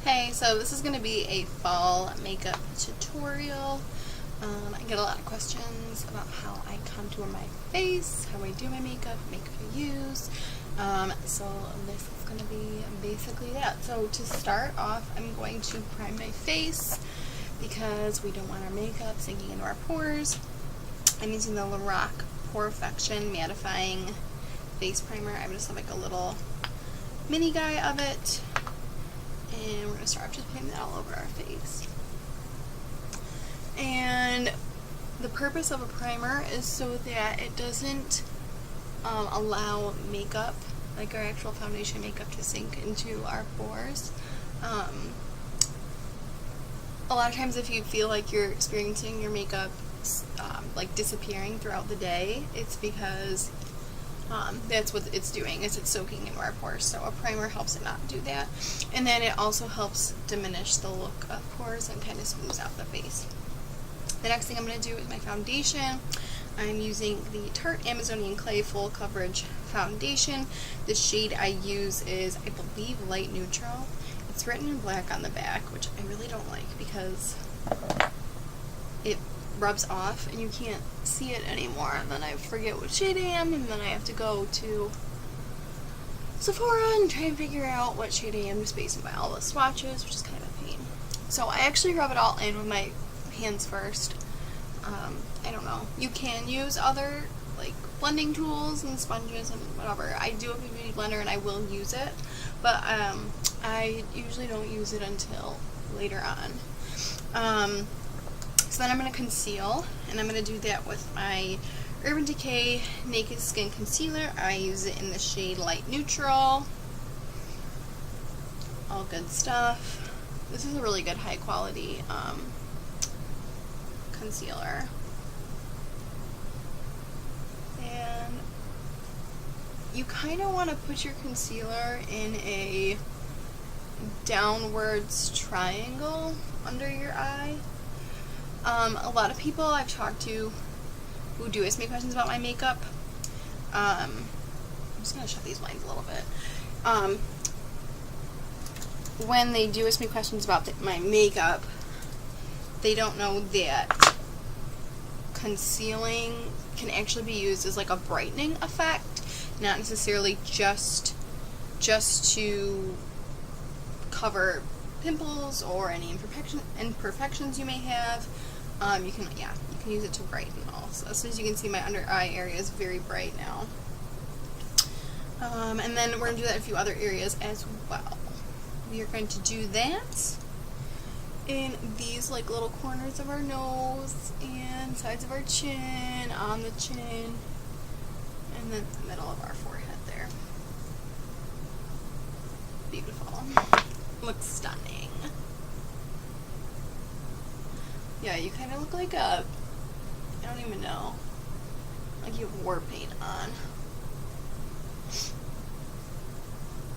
Hey, so this is going to be a fall makeup tutorial. I get a lot of questions about how I contour my face, how I do my makeup I use. So this is going to be basically that. So to start off, I'm going to prime my face because we don't want our makeup sinking into our pores. I'm using the Lorac Porefection Mattifying Face Primer. I just have like a little mini guy of it. And we're going to start off just putting that all over our face. And the purpose of a primer is so that it doesn't allow makeup, like our actual foundation makeup, to sink into our pores. A lot of times if you feel like you're experiencing your makeup like disappearing throughout the day, it's because that's what it's doing, is it's soaking into our pores. So a primer helps it not do that. And then it also helps diminish the look of pores and kind of smooths out the face. The next thing I'm going to do is my foundation. I'm using the Tarte Amazonian Clay Full Coverage Foundation. The shade I use is, I believe, Light Neutral. It's written in black on the back, which I really don't like because it rubs off and you can't see it anymore, and then I forget what shade I am, and then I have to go to Sephora and try and figure out what shade I am just based on all the swatches, which is kind of a pain. So I actually rub it all in with my hands first. I don't know, you can use other like blending tools and sponges and whatever. I do have a beauty blender and I will use it, but I usually don't use it until later on. So then I'm going to conceal, and I'm going to do that with my Urban Decay Naked Skin Concealer. I use it in the shade Light Neutral. All good stuff. This is a really good high quality concealer. And you kind of want to put your concealer in a downwards triangle under your eye. A lot of people I've talked to who do ask me questions about my makeup, I'm just going to shut these blinds a little bit. When they do ask me questions about my makeup, they don't know that concealing can actually be used as like a brightening effect, not necessarily just to cover pimples or any imperfections you may have. You can use it to brighten also. So as you can see, my under eye area is very bright now. And then we're going to do that in a few other areas as well. We are going to do that in these like little corners of our nose and sides of our chin, on the chin, and then the middle of our forehead there. Beautiful. Looks stunning. Yeah, you kind of look like I don't even know, like you have war paint on.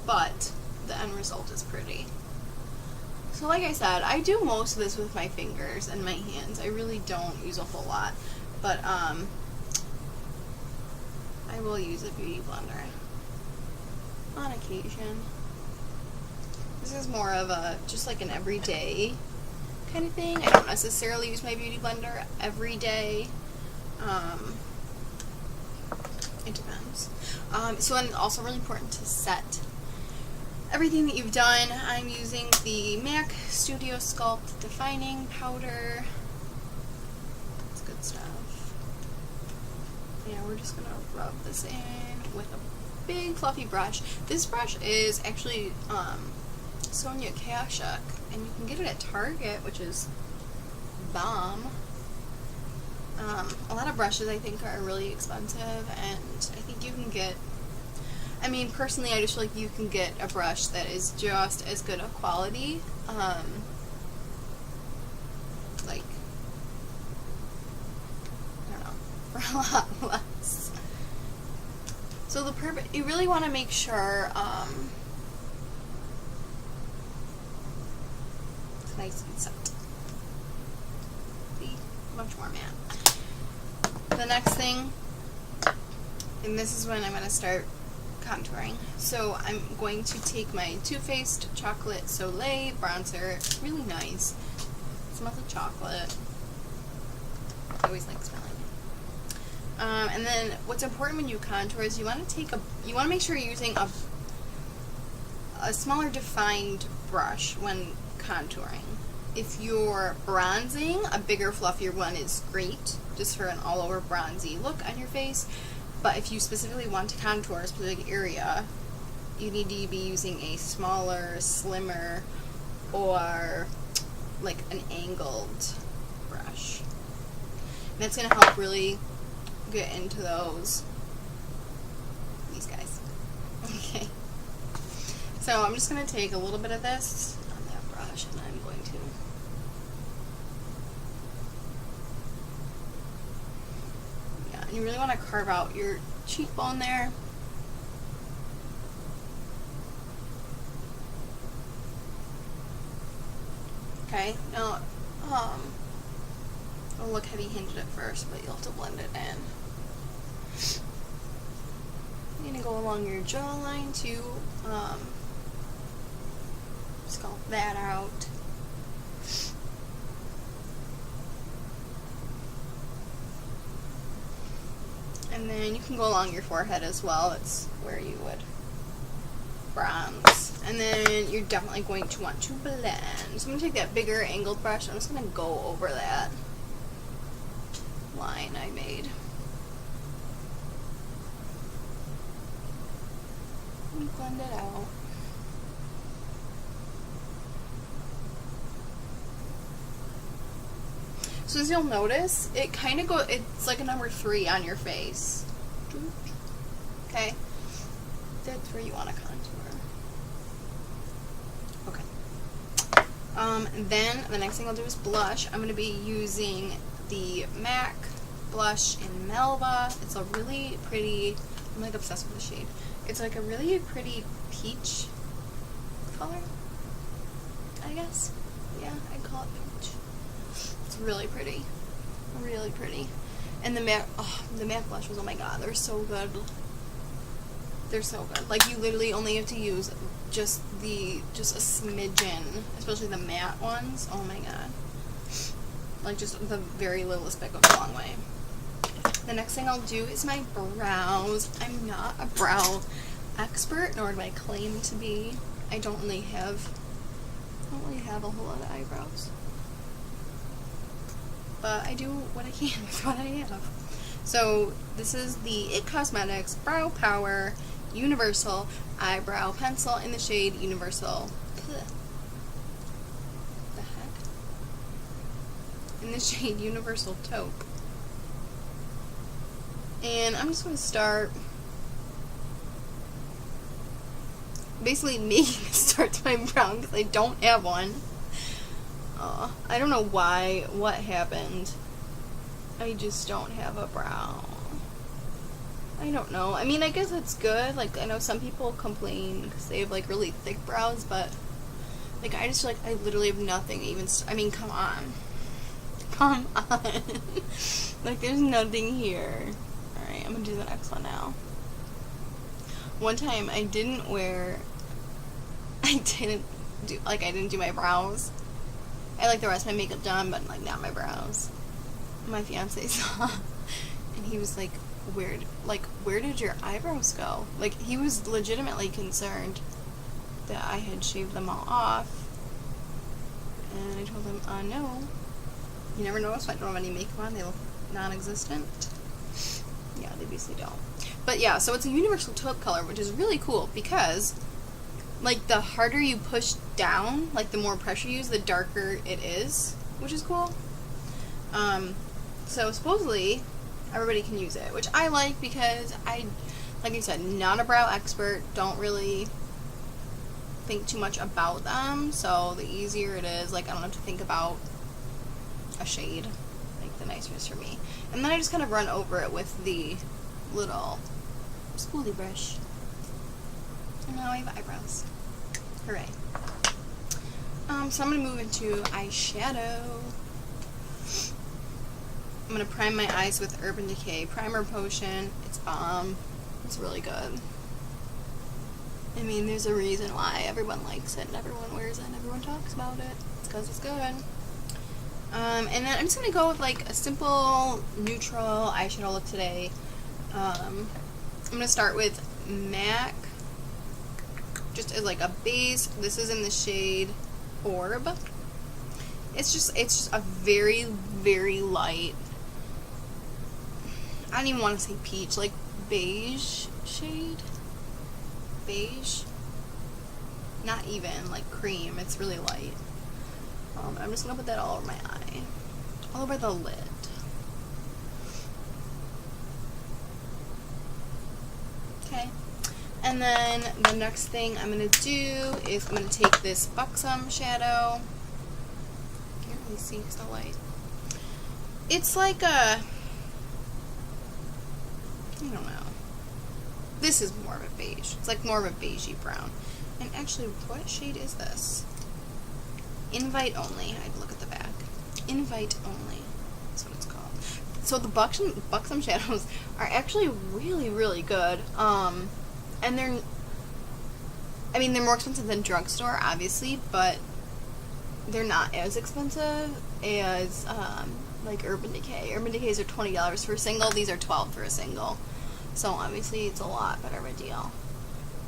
But the end result is pretty. So like I said, I do most of this with my fingers and my hands. I really don't use a whole lot. But I will use a beauty blender on occasion. This is more of a, just like an everyday kind of thing. I don't necessarily use my beauty blender every day. It depends. So then also really important to set everything that you've done. I'm using the MAC Studio Sculpt Defining Powder. It's good stuff. Yeah, we're just gonna rub this in with a big fluffy brush. This brush is actually Sonia Kashuk, and you can get it at Target, which is bomb. A lot of brushes I think are really expensive, and I think you can get, I mean personally I just feel like you can get a brush that is just as good of quality, like, I don't know, for a lot less. So the purpose, you really want to make sure it's nice and set. See? Much more matte. The next thing, and this is when I'm going to start contouring. So I'm going to take my Too Faced Chocolate Soleil bronzer. It's really nice. It smells like chocolate. I always like smelling it. And then what's important when you contour is you want to make sure you're using a smaller defined brush when contouring. If you're bronzing, a bigger, fluffier one is great, just for an all-over bronzy look on your face. But if you specifically want to contour a specific area, you need to be using a smaller, slimmer, or like an angled brush. And that's going to help really get into these guys. Okay. So I'm just going to take a little bit of this on that brush, and I'm going to you really want to carve out your cheekbone there. Okay, now, it'll look heavy-handed at first, but you'll have to blend it in. You're going to go along your jawline to sculpt that out. And then you can go along your forehead as well. It's where you would bronze. And then you're definitely going to want to blend. So I'm going to take that bigger angled brush. I'm just going to go over that line I made. And blend it out. So as you'll notice, it's like a number 3 on your face. Okay? That's where you want to contour. Okay. Then the next thing I'll do is blush. I'm going to be using the MAC blush in Melba. It's a really pretty, I'm like obsessed with the shade. It's like a really pretty peach color, I guess. Yeah, I'd call it peach. It's really pretty. Really pretty. And the MAC blushes, oh my god, they're so good. They're so good. Like, you literally only have to use just a smidgen, especially the matte ones. Oh my god. Like, just the very littlest bit goes a long way. The next thing I'll do is my brows. I'm not a brow expert, nor do I claim to be. I don't really have a whole lot of eyebrows. But I do what I can with what I have. So this is the IT Cosmetics Brow Power Universal Eyebrow Pencil in the shade Universal. The heck? In the shade Universal Taupe. And I'm just going to start basically making a start to my brow because I don't have one. I don't know what happened. I just don't have a brow. I don't know. I mean, I guess it's good. Like, I know some people complain because they have, like, really thick brows, but, like, I just feel like I literally have nothing to even, I mean, come on. Come on. Like, there's nothing here. Alright, I'm gonna do the next one now. One time, I didn't do my brows. I like the rest of my makeup done, but like not my brows. My fiance saw, and he was like, where did your eyebrows go? Like, he was legitimately concerned that I had shaved them all off. And I told him, no. You never notice I don't have any makeup on, they look non-existent. Yeah, they basically don't. But yeah, so it's a universal taupe color, which is really cool because, like, the harder you push down, like, the more pressure you use, the darker it is, which is cool. So supposedly, everybody can use it, which I like because like I said, not a brow expert, don't really think too much about them, so the easier it is, like, I don't have to think about a shade, like, the nicer it is for me. And then I just kind of run over it with the little spoolie brush. And now I have eyebrows. Hooray. So I'm going to move into eyeshadow. I'm going to prime my eyes with Urban Decay Primer Potion. It's bomb. It's really good. I mean, there's a reason why everyone likes it and everyone wears it and everyone talks about it. It's because it's good. And then I'm just going to go with like a simple neutral eyeshadow look today. I'm going to start with MAC, just as like a base. This is in the shade Orb. It's just a very, very light, I don't even want to say peach, like beige shade. Beige. Not even, like cream. It's really light. I'm just going to put that all over my eye. All over the lid. Okay. And then the next thing I'm going to do is I'm going to take this Buxom shadow. Can't really see because the light. It's like a, I don't know. This is more of a beige. It's like more of a beigey brown. And actually, what shade is this? Invite Only. I had to look at the back. Invite Only. That's what it's called. So the Buxom shadows are actually really, really good. And they're more expensive than drugstore, obviously, but they're not as expensive as like Urban Decay. Urban Decays are $20 for a single. These are $12 for a single. So obviously it's a lot better of a deal.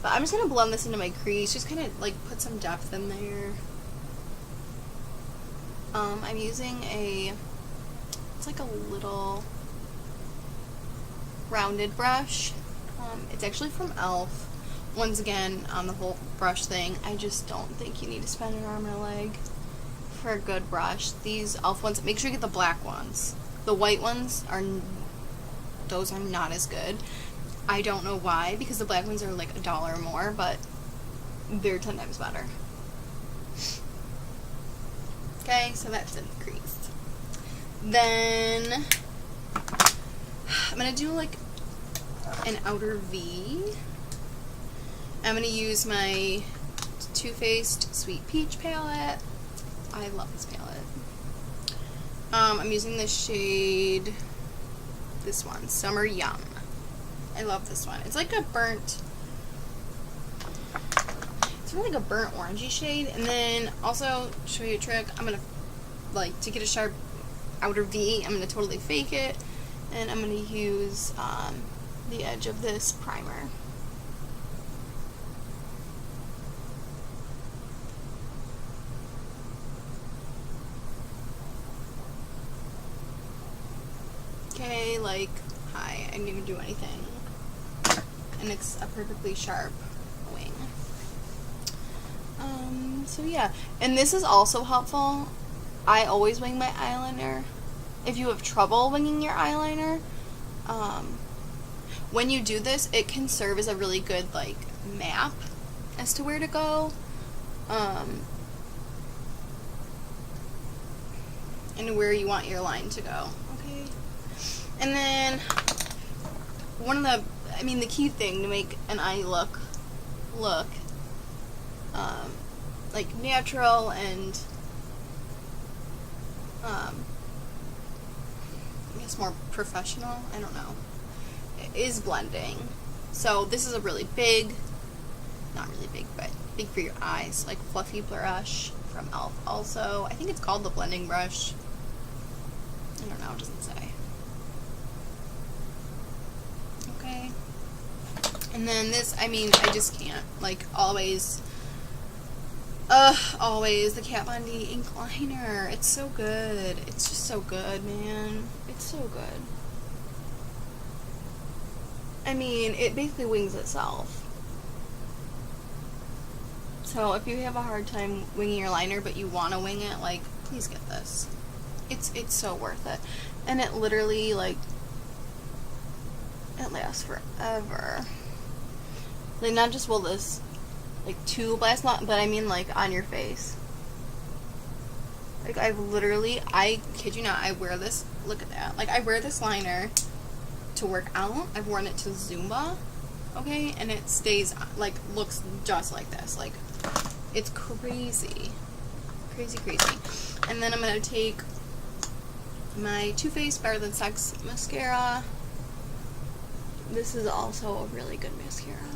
But I'm just gonna blend this into my crease, just kind of like put some depth in there. I'm using it's like a little rounded brush. It's actually from e.l.f. Once again, on the whole brush thing, I just don't think you need to spend an arm and a leg for a good brush. These e.l.f. ones, make sure you get the black ones. The white ones those are not as good. I don't know why, because the black ones are like $1 more, but they're 10 times better. Okay, so that's in the crease. Then I'm gonna do like an outer V. I'm gonna use my Too Faced Sweet Peach palette. I love this palette. I'm using the shade, this one, Summer Yum. I love this one. It's like a burnt, it's really like a burnt orangey shade. And then also, show you a trick, I'm gonna, like, to get a sharp outer V, I'm gonna totally fake it, and I'm gonna use the edge of this primer. Okay, like, hi, I didn't even do anything. And it's a perfectly sharp wing. So yeah, and this is also helpful. I always wing my eyeliner. If you have trouble winging your eyeliner, when you do this, it can serve as a really good, like, map as to where to go. And where you want your line to go. Okay? And then, the key thing to make an eye look like natural and I guess more professional, I don't know, is blending. So this is a really big, not really big, but big for your eyes, like fluffy brush from e.l.f. also. I think it's called the blending brush. I don't know, it doesn't say. Okay. And then this, I just can't. Like, always the Kat Von D ink liner. It's so good. It's just so good, man. It's so good. It basically wings itself. So if you have a hard time winging your liner, but you want to wing it, like, please get this. It's so worth it. And it literally, like, it lasts forever. Like, not just will this, like, tube last long, but like, on your face. Like, I kid you not, I wear this, look at that. Like, I wear this liner to work out. I've worn it to Zumba, okay? And it stays, like, looks just like this. Like, it's crazy. Crazy, crazy. And then I'm going to take my Too Faced Better Than Sex mascara. This is also a really good mascara.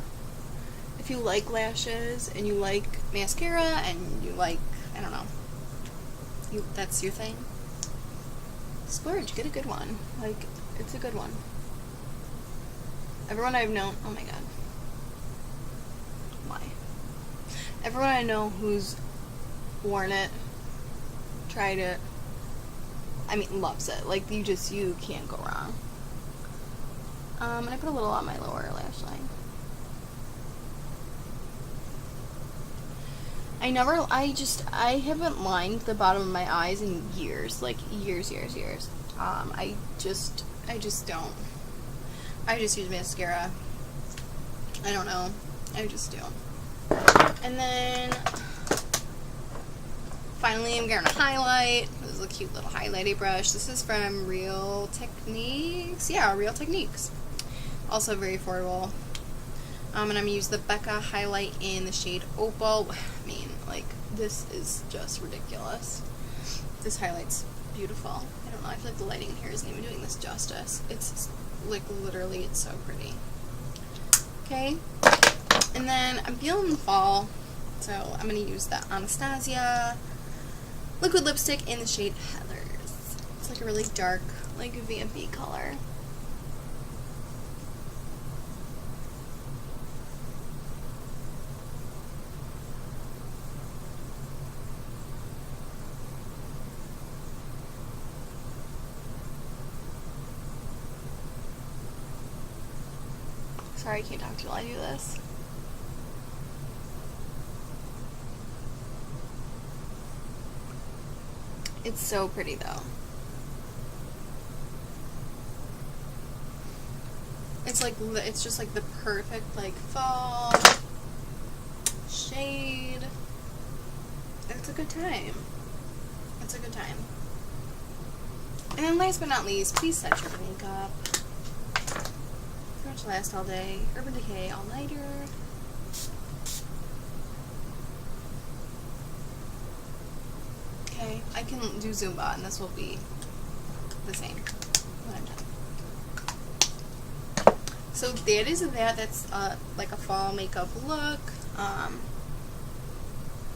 if you like lashes and you like mascara and you like, I don't know, that's your thing, splurge, get a good one. Like, it's a good one. Everyone I've known, oh my god. Why? Everyone I know who's worn it, tried it, I mean, loves it. Like, you can't go wrong. And I put a little on my lower lash line. I haven't lined the bottom of my eyes in years. Like, years. I just don't. I just use mascara. I don't know. I just do. And then, finally, I'm going to highlight. This is a cute little highlighting brush. This is from Real Techniques. Yeah, Real Techniques. Also very affordable. And I'm going to use the Becca highlight in the shade Opal. I mean, like, this is just ridiculous. This highlight's beautiful. I don't know, I feel like the lighting here isn't even doing this justice. It's, like, literally, it's so pretty. Okay? And then I'm feeling fall, so I'm going to use the Anastasia liquid lipstick in the shade Heathers. It's like a really dark, like, vampy color. Sorry, I can't talk to you while I do this. It's so pretty, though. It's like, it's just like the perfect, like, fall shade. It's a good time. It's a good time. And then last but not least, please set your makeup. Pretty much last all day. Urban Decay all-nighter. Okay, I can do Zumba, and this will be the same when I'm done. So that is that. That's like a fall makeup look.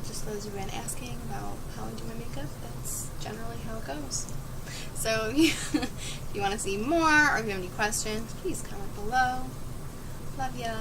Just those who've been asking about how I do my makeup, that's generally how it goes. So if you want to see more, or if you have any questions, please comment below. Love ya.